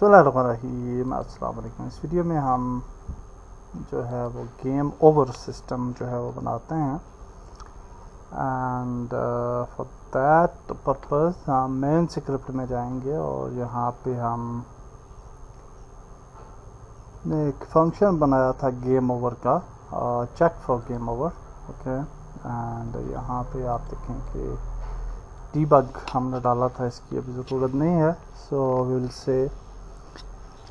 बिस्मिल्लाहिर्रहमानिर्रहीम। अस्सलाम वालेकुम। इस वीडियो में हम जो है वो गेम ओवर सिस्टम जो है वो बनाते हैं एंड फॉर दैट पर्पस हम मेन स्क्रिप्ट में जाएंगे और यहाँ पे हम ने एक फंक्शन बनाया था गेम ओवर का, check for game over. Okay, and यहाँ पे आप देखें कि डीबग हमने डाला था, इसकी अभी ज़रूरत नहीं है। So will say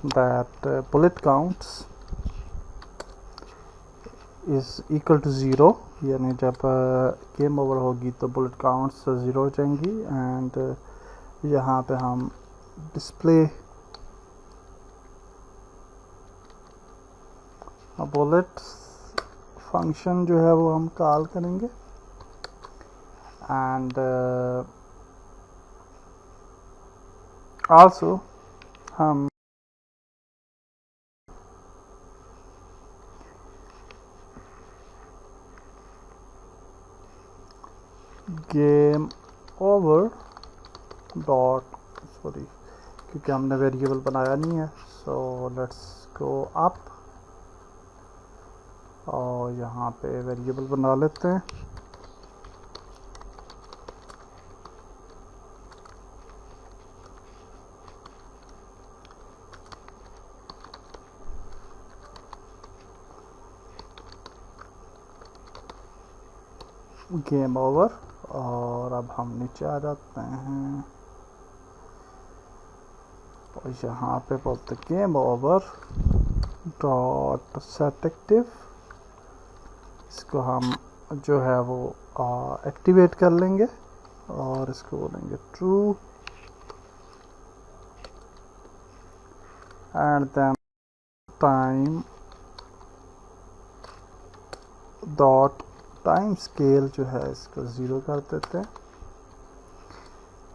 that bullet counts is equal to 0, यानी जब गेम ओवर होगी तो बुलेट काउंट्स 0 हो जाएंगी। एंड यहाँ पे हम डिस्प्ले बुलेट फंक्शन जो है वो हम कॉल करेंगे एंड आल्सो हम गेम ओवर डॉट सॉरी क्योंकि हमने वेरिएबल बनाया नहीं है, सो लेट्स गो अप और यहाँ पे वेरिएबल बना लेते हैं। गेम ओवर, और अब हम नीचे आ जाते हैं और यहाँ पे बोलते game over dot set active. इसको हम जो है वो एक्टिवेट कर लेंगे और इसको बोलेंगे true and then time dot time scale जो है इसको 0 कर देते हैं,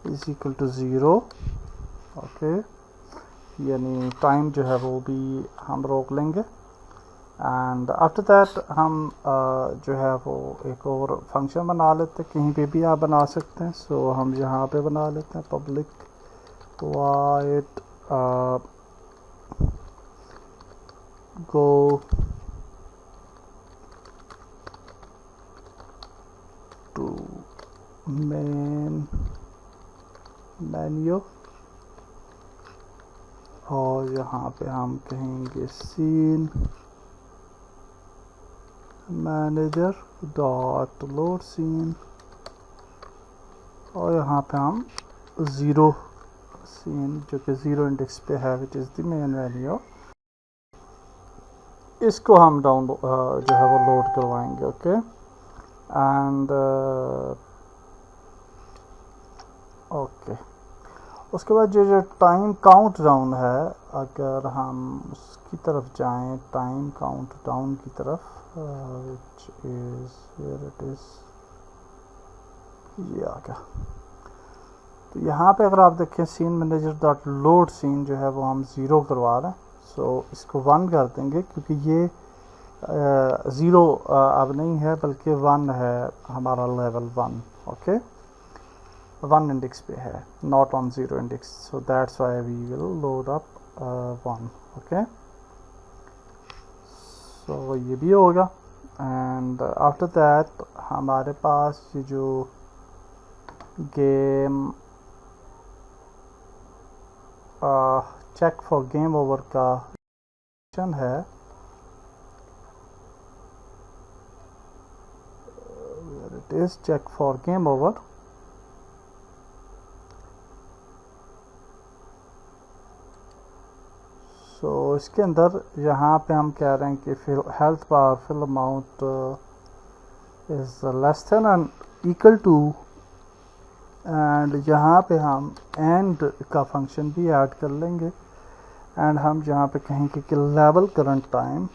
इज इक्वल टू 0। ओके, यानी टाइम जो है वो भी हम रोक लेंगे। एंड आफ्टर दैट हम जो है वो एक और फंक्शन बना लेते हैं, कहीं पे भी आप बना सकते हैं। सो हम यहाँ पे बना लेते हैं public void go to main menu और यहाँ पे हम कहेंगे scene manager dot load scene और यहाँ पे हम 0 सीन जो कि 0 इंडेक्स पे है which is the main menu, इसको हम डाउन जो है वो लोड करवाएंगे। ओके, एंड ओके, उसके बाद जो टाइम काउंट डाउन है, अगर हम उसकी तरफ जाएं टाइम काउंट डाउन की तरफ, which is where it is, ये आ गया। तो यहाँ पे अगर आप देखें scene manager dot load scene जो है वो हम 0 करवा रहे हैं। सो इसको 1 कर देंगे क्योंकि ये 0 अब नहीं है बल्कि 1 है, हमारा लेवल 1। ओके, 1 इंडेक्स पे है, not on 0 index, so that's why we will load up 1। Okay, so ये भी होगा। एंड आफ्टर दैट हमारे पास ये जो game check for game over का फंक्शन है, it is check for game over. So इसके अंदर यहाँ पे हम कह रहे हैं कि health bar fill amount is less than and equal to, and यहाँ पे हम एंड का फंक्शन भी ऐड कर लेंगे। एंड हम यहाँ पे कहेंगे कि लेवल करंट टाइम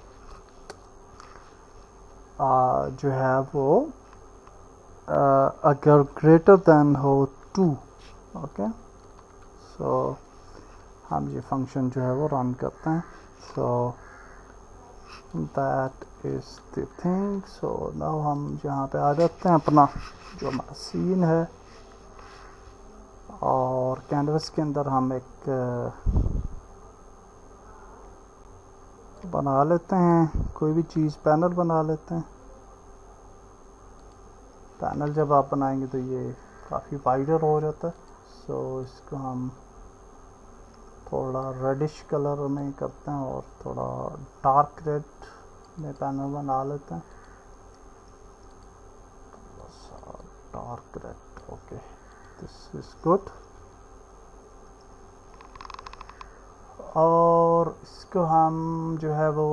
जो है वो अगर ग्रेटर देन हो 2। ओके, सो हम ये फंक्शन जो है वो रन करते हैं। So that is the thing. So now हम यहाँ पे आ जाते हैं अपना जो हमारा सीन है और कैनवस के अंदर हम एक बना लेते हैं कोई भी चीज़, पैनल बना लेते हैं। पैनल जब आप बनाएंगे तो ये काफ़ी वाइडर हो जाता है। सो इसको हम थोड़ा रेडिश कलर में करते हैं और थोड़ा डार्क रेड में पैनल बना लेते हैं, थोड़ा सा dark red. Okay, this is good. और इसको हम जो है वो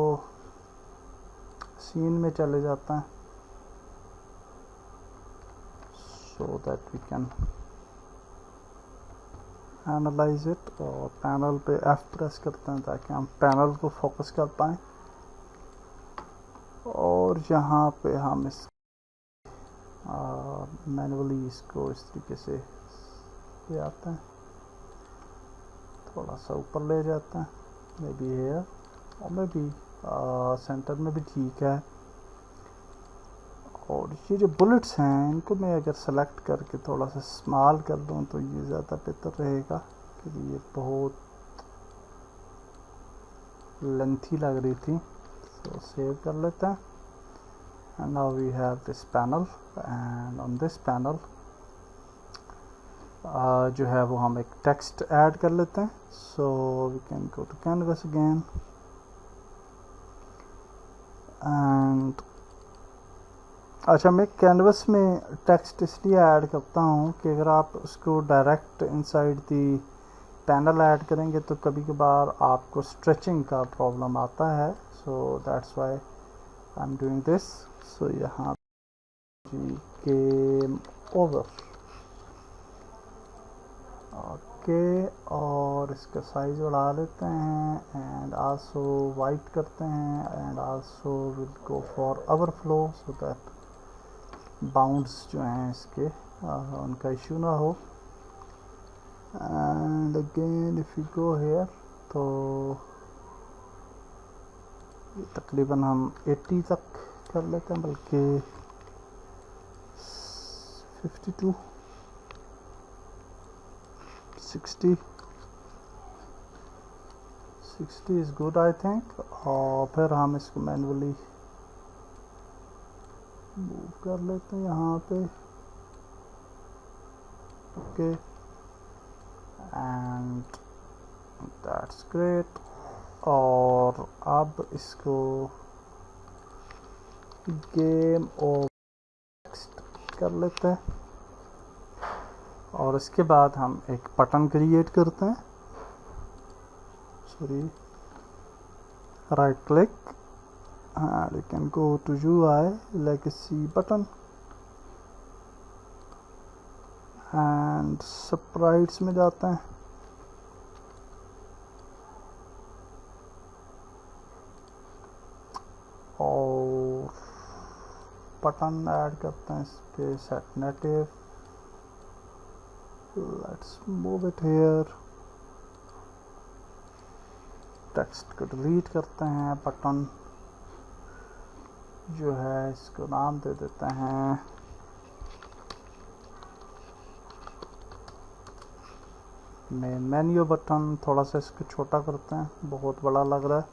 सीन में चले जाते हैं, so that we can analyze it. और पैनल पे F प्रेस करते हैं ताकि हम पैनल को फोकस कर पाएँ। और यहाँ पे हम इस मैनुअली इसको इस तरीके से ले आते हैं, थोड़ा सा ऊपर ले जाते हैं, मे बी हेयर और मे बी सेंटर में भी ठीक है। और ये जो बुलेट्स हैं इनको मैं अगर सेलेक्ट करके थोड़ा सा स्मॉल कर दूं तो ये ज़्यादा बेहतर रहेगा, क्योंकि ये बहुत लेंथी लग रही थी। तो सेव कर लेते हैं। And now we have this panel, and on this panel जो है वो हम एक टेक्स्ट ऐड कर लेते हैं। So we can go to canvas again, and अच्छा, मैं कैनवस में टेक्स्ट इसलिए ऐड करता हूँ कि अगर आप उसको direct inside the panel add करेंगे तो कभी कभार आपको स्ट्रेचिंग का प्रॉब्लम आता है। So that's why I am doing this. So यहाँ गेम ओवर। ओके, और इसका साइज बढ़ा लेते हैं एंड आल्सो वाइट करते हैं, and also will go for overflow so that bounds जो हैं इसके उनका इशू ना हो। And again if you go here तो तकरीबन हम 80 तक कर लेते हैं, बल्कि 52 60 इज़ गुड आई थिंक। और फिर हम इसको मैनुअली मूव कर लेते हैं यहाँ पे। Okay, and that's great. और अब इसको गेम ओवर टेक्स्ट कर लेते हैं, और इसके बाद हम एक बटन क्रिएट करते हैं। Sorry, right click and you can go to UI legacy button and sprites में जाते हैं, और बटन ऐड करते हैं इस पे, set native. Let's move it here. Text को डिलीट करते हैं, बटन जो है इसको नाम दे देते हैं मेन मेन्यू बटन। थोड़ा सा इसको छोटा करते हैं, बहुत बड़ा लग रहा है।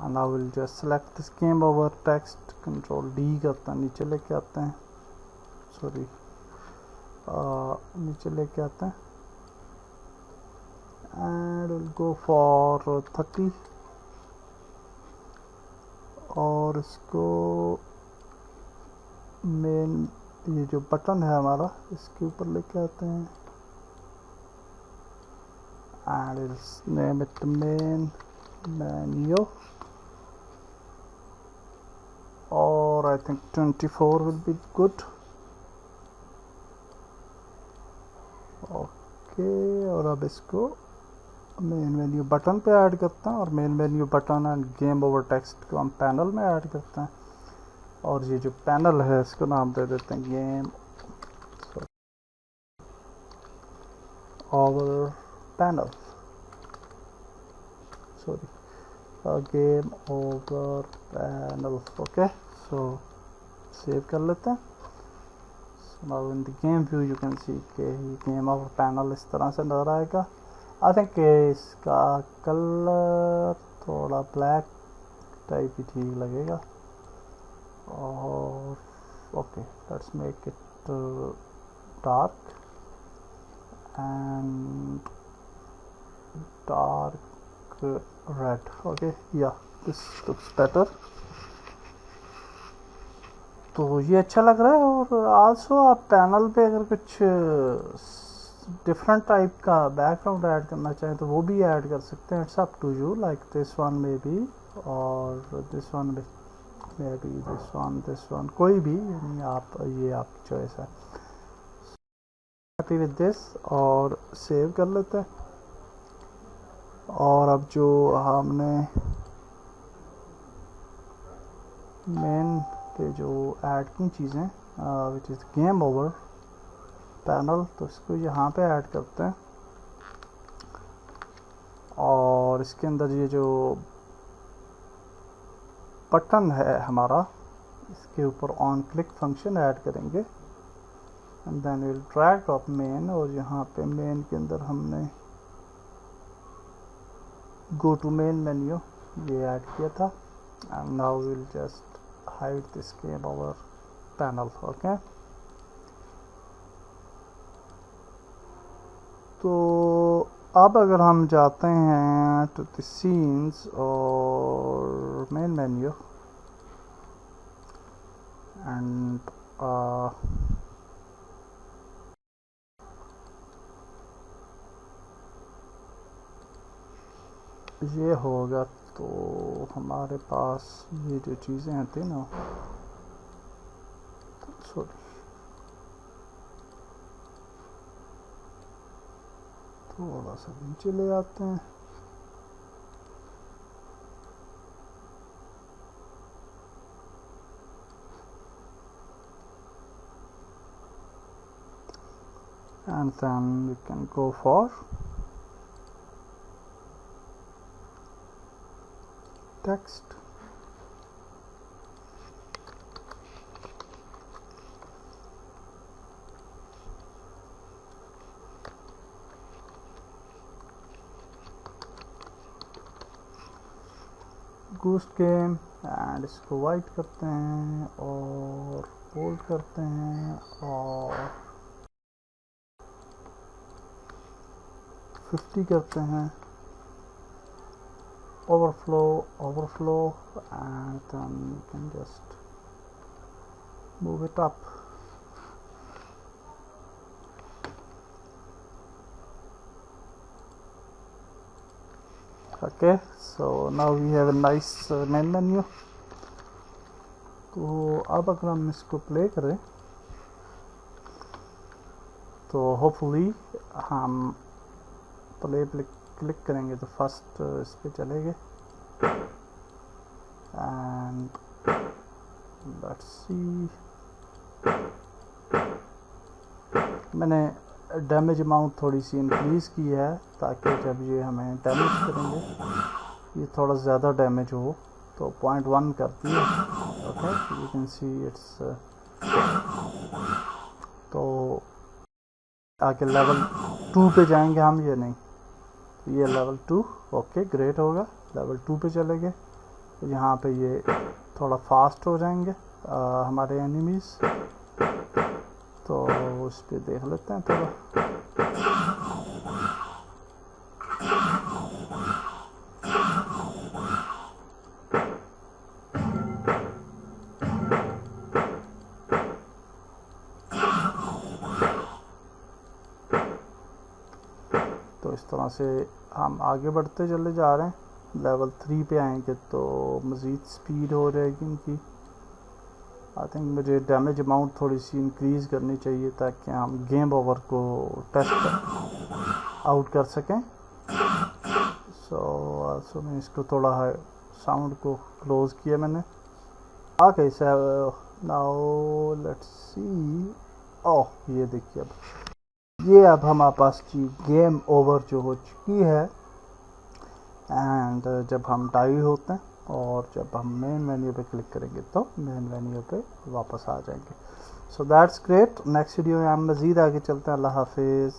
And I will just select this game over text, control D करते हैं, नीचे लेके आते हैं, सॉरी नीचे लेके आते हैं, एंड विल गो फॉर 30। और इसको मेन ये जो बटन है हमारा इसके ऊपर लेके आते हैं, and it's name it main menu. और I think 24 will be good. Okay, और अब इसको मेन मेन्यू बटन पे ऐड करते हैं, और main menu button and game over text को हम पैनल में ऐड करते हैं। और ये जो पैनल है इसको नाम दे देते हैं game over panel, sorry game over panel. Okay, सो सेव कर लेते हैं। So now in the game view you can see के गेम ओवर पैनल इस तरह से नजर आएगा। आई थिंक इसका कलर थोड़ा ब्लैक टाइप ही ठीक लगेगा। और okay, let's make it dark and dark red. Okay, या दिस लुक्स बेटर। तो ये अच्छा लग रहा है। और आल्सो आप पैनल पे अगर कुछ डिफरेंट टाइप का बैकग्राउंड ऐड करना चाहें तो वो भी ऐड कर सकते हैं। It's up to you, like this one maybe, और this one maybe, this one कोई भी, यानी आप ये आपकी चॉइस है। हैप्पी विद दिस, और सेव कर लेते हैं। और अब जो हमने मेन पे जो ऐड की चीज़ें which is game over panel, तो इसको यहाँ पे ऐड करते हैं। और इसके अंदर ये जो बटन है हमारा, इसके ऊपर ऑन क्लिक फंक्शन ऐड करेंगे and then will drag up main. और यहाँ पे मेन के अंदर हमने गो टू मेन मेन्यू ये ऐड किया था। And now will just hide this game over panel. Okay, तो अब अगर हम जाते हैं टू द सीन्स और मेन मेन्यू एंड ये होगा, तो हमारे पास ये जो चीज़ें आती ना, सॉरी, थोड़ा सा नीचे ले आते हैं। And then we can go for text. Ghost game, and इसको वाइट करते हैं और बोल्ड करते हैं और 50 करते हैं। overflow and then you can just move it up. Okay, so now we have a nice main menu. तो अब अगर हम इसको प्ले करें तो होपफुली हम प्ले क्लिक करेंगे तो फर्स्ट इस पे चलेंगे एंड लेट्स सी। मैंने डैमेज अमाउंट थोड़ी सी इंक्रीज़ की है ताकि जब ये हमें डैमेज करेंगे ये थोड़ा ज़्यादा डैमेज हो, तो 0.1 करती है। Okay, you can see it's. तो आगे लेवल 2 पे जाएंगे हम, ये नहीं, ये लेवल 2। ओके, ग्रेट होगा, लेवल 2 पे चलेंगे। यहाँ पे ये थोड़ा फास्ट हो जाएंगे हमारे एनिमीज़, तो उस पर देख लेते हैं थोड़ा। तो इस तरह से हम आगे बढ़ते चले जा रहे हैं। लेवल 3 पे आएंगे तो मज़ीद स्पीड हो जाएगी इनकी। आई थिंक मुझे डैमेज अमाउंट थोड़ी सी इंक्रीज़ करनी चाहिए ताकि हम गेम ओवर को टेस्ट आउट कर सकें। सो मैं इसको थोड़ा साउंड को क्लोज़ किया मैंने। Okay, so now let's see. Oh, ये देखिए, अब हमारे पास जी गेम ओवर जो हो चुकी है। एंड जब हम डाई होते हैं और जब हम मेन मेन्यू पे क्लिक करेंगे तो मेन मेन्यू पे वापस आ जाएंगे। So that's great. Next video में हम मज़ीद आगे चलते हैं। अल्लाह हाफिज़।